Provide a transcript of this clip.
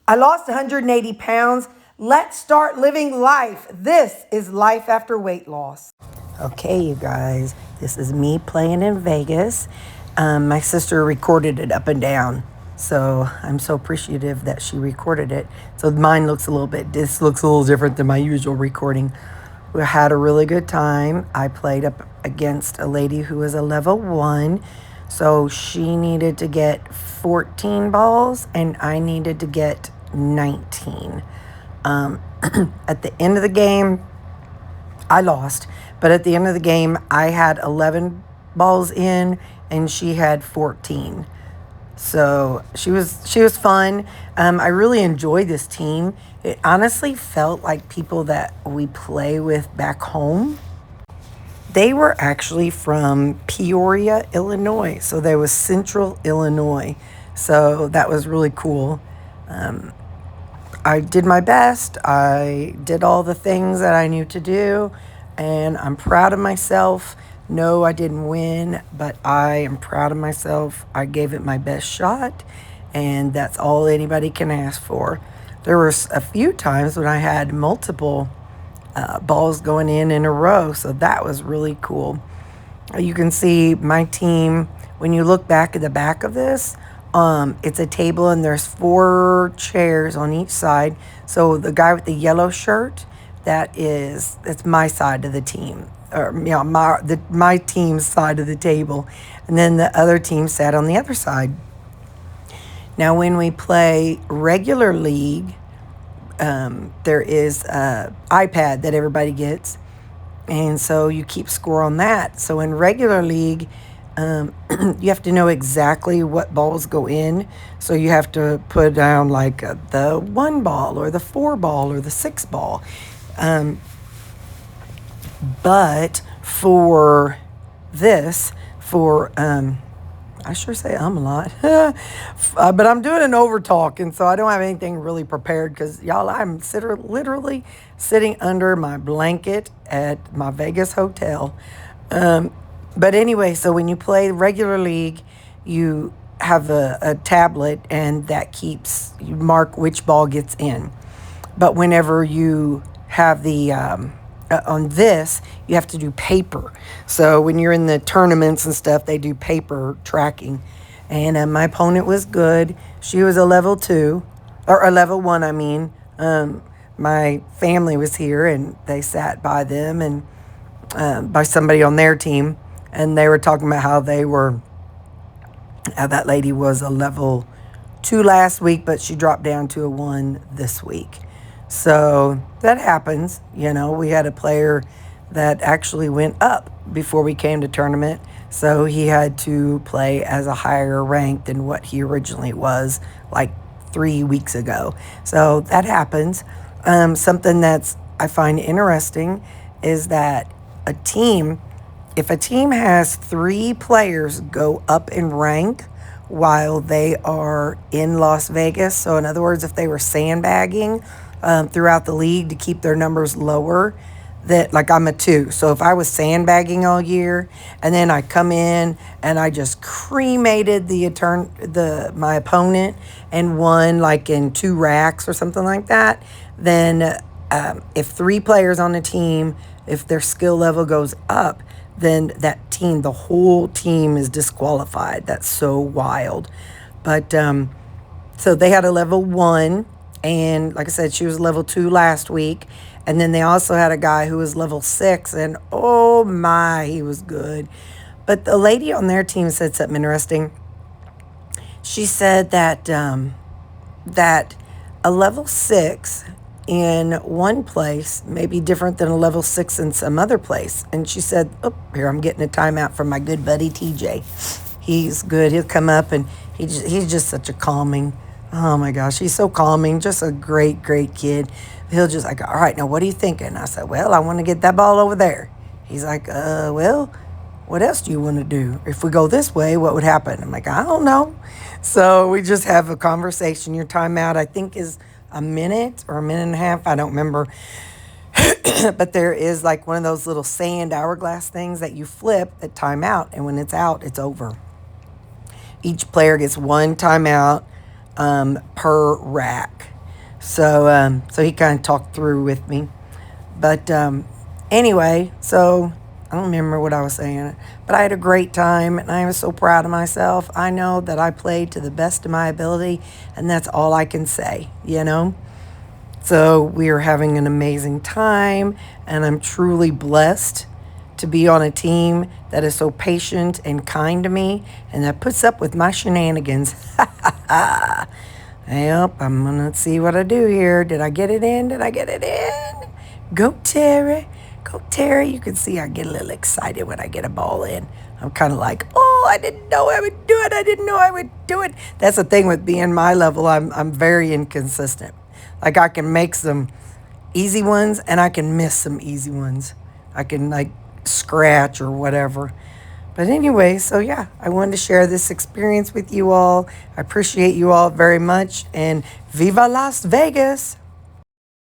I lost 180 pounds. Let's start living life. This is life after weight loss. Okay, you guys, this is me playing in Vegas. My sister recorded it up and down. So I'm so appreciative that she recorded it. So mine looks a little bit, this looks a little different than my usual recording. We had a really good time. I played up against a lady who was a level 1. So she needed to get 14 balls and I needed to get 19. At the end of the game, I lost. But at the end of the game, I had 11 balls in and she had 14. So she was fun. I really enjoyed this team. It honestly felt like people that we play with back home. They were actually from Peoria, Illinois. So they was Central Illinois. So that was really cool. I did my best. I did all the things that I knew to do. And I'm proud of myself. No, I didn't win, but I am proud of myself. I gave it my best shot, and that's all anybody can ask for. There were a few times when I had multiple balls going in a row, so that was really cool. You can see my team, when you look back at the back of this, it's a table and there's 4 chairs on each side. So the guy with the yellow shirt, that's my side of the team, or my team's side of the table, and then the other team sat on the other side. Now, when we play regular league, there is a iPad that everybody gets, and so you keep score on that. So in regular league, you have to know exactly what balls go in. So you have to put down like the 1 ball or the 4 ball or the 6 ball. But for this, I sure say a lot, but I'm doing an over talk, and so I don't have anything really prepared because y'all, I'm literally sitting under my blanket at my Vegas hotel. But anyway, so when you play regular league, you have a tablet, and that you mark which ball gets in. But whenever you have on this, you have to do paper. So when you're in the tournaments and stuff, they do paper tracking. And my opponent was good. She was a level 2, or a level 1, I mean. My family was here, and they sat by them and by somebody on their team. And they were talking about how that lady was a level 2 last week, but she dropped down to a 1 this week. So that happens. We had a player that actually went up before we came to tournament. So he had to play as a higher rank than what he originally was like 3 weeks ago. So that happens. Something I find interesting is that if a team has 3 players go up in rank while they are in Las Vegas, so in other words, if they were sandbagging throughout the league to keep their numbers lower, that like I'm a 2. So if I was sandbagging all year and then I come in and I just cremated my opponent and won like in 2 racks or something like that, then if 3 players on the team, if their skill level goes up, then the whole team is disqualified. That's so wild. But so they had a level 1, and like I said, she was level 2 last week. And then they also had a guy who was level 6, and oh my, he was good. But the lady on their team said something interesting. She said that a level 6 in one place may be different than a level 6 in some other place. And she said, oh, here, I'm getting a timeout from my good buddy TJ. He's good. He'll come up, and he's just such a calming, oh my gosh, he's so calming, just a great, great kid. He'll just like, all right, now what are you thinking? I said, well, I want to get that ball over there. He's like, well, what else do you want to do? If we go this way, what would happen? I'm like, I don't know. So we just have a conversation. Your timeout, I think, is a minute or a minute and a half. I don't remember. But there is like one of those little sand hourglass things that you flip at timeout. And when it's out, it's over. Each player gets 1 timeout per rack. So he kind of talked through with me. But anyway, so I don't remember what I was saying, but I had a great time and I was so proud of myself. I know that I played to the best of my ability, and that's all I can say, you know? So we are having an amazing time, and I'm truly blessed to be on a team that is so patient and kind to me and that puts up with my shenanigans. Yep, I'm gonna see what I do here. Did I get it in? Did I get it in? Go Terri. Go Terri. You can see I get a little excited when I get a ball in. I'm kind of like, oh, I didn't know I would do it. I didn't know I would do it. That's the thing with being my level. I'm very inconsistent. Like I can make some easy ones and I can miss some easy ones. I can like scratch or whatever. But anyway, so yeah, I wanted to share this experience with you all. I appreciate you all very much, and Viva Las Vegas!